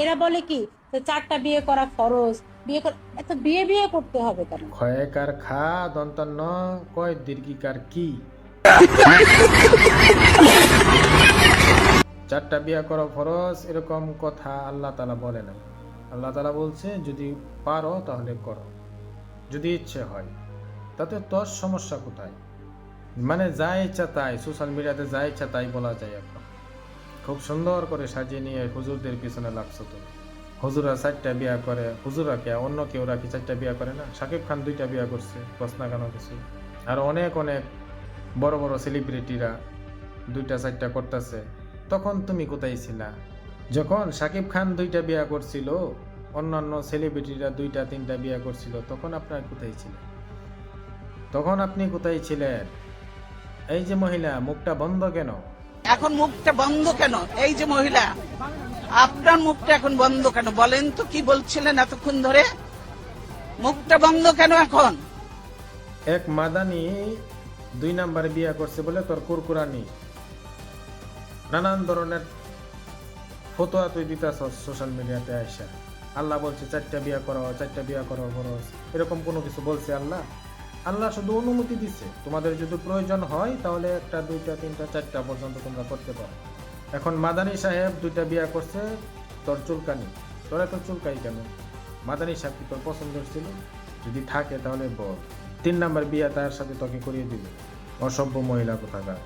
এরা বলে কি যে 4টা বিয়ে করা ফরজ, এত বিয়ে বিয়ে করতে হবে কেন? ক্ষয়কার খা দন্তান্ন কয় দীর্ঘিকার কি। 4টা বিয়া করা ফরজ এরকম কথা আল্লাহ তাআলা বলে নাই। আল্লাহ তাআলা বলছে যদি পারো তাহলে করো, যদি ইচ্ছে হয়। তাতে তোর সমস্যা কোথায়? মানে যা ইচ্ছা তাই সোশ্যাল মিডিয়াতে যা ইচ্ছা তাই বলা যায়। এখন খুব সুন্দর করে সাজিয়ে নিয়ে হুজুরদের পিছনে লাগছো তুমি। হুজুরা 4টা বিয়া করে, হুজুরা কে অন্য কেউ রাখি 4টা বিয়া করে না? শাকিব খান 2টা বিয়া করছে, প্রশ্ন কেন কিছু? আর অনেক অনেক বড় বড় সেলিব্রিটিরা 2টা 4টা করতেছে। তখন তুমি কোথায় ছিলা? যখন শাকিব খান 2টা বিয়া করছিল, অন্যান্য সেলিব্রিটিরা 2টা 3টা বিয়া করছিল, তখন আপনার কোথায় ছিলেন? তখন আপনি কোথায় ছিলেন? এই যে মহিলা, মুখটা বন্ধ কেন? এখন মুখটা বন্ধ কেন? এই যে মহিলা, আপনার মুখটা এখন বন্ধ কেন বলেন তো? কি বলছিলেন এতক্ষণ ধরে? মুখটা বন্ধ কেন এখন? এক মাদানি 2 নাম্বারে বিয়া করছে বলে তোর কুরকুরানি নানান ধরনের ফতোয়া তুই দিতাছ সোশ্যাল মিডিয়াতে আইসা। আল্লাহ বলছে 4টা বিয়া করো, 4টা বিয়া করো ফরজ, এরকম কোনো কিছু বলছে আল্লাহ? আল্লাহ শুধু অনুমতি দিচ্ছে, তোমাদের যদি প্রয়োজন হয় তাহলে 1টা 2টা 3টা 4টা পর্যন্ত তোমরা করতে পারো। এখন মাদানি সাহেব 2টা বিয়া করছে, তোর চুলকানি, তোর এত চুলকাই কেন? মাদানি সাহেব কি তোর পছন্দের ছিল? যদি থাকে তাহলে বল। 3 নাম্বার বিয়া তার সাথে তোকে করিয়ে দিবে। অসভ্য মহিলা কোথাকার।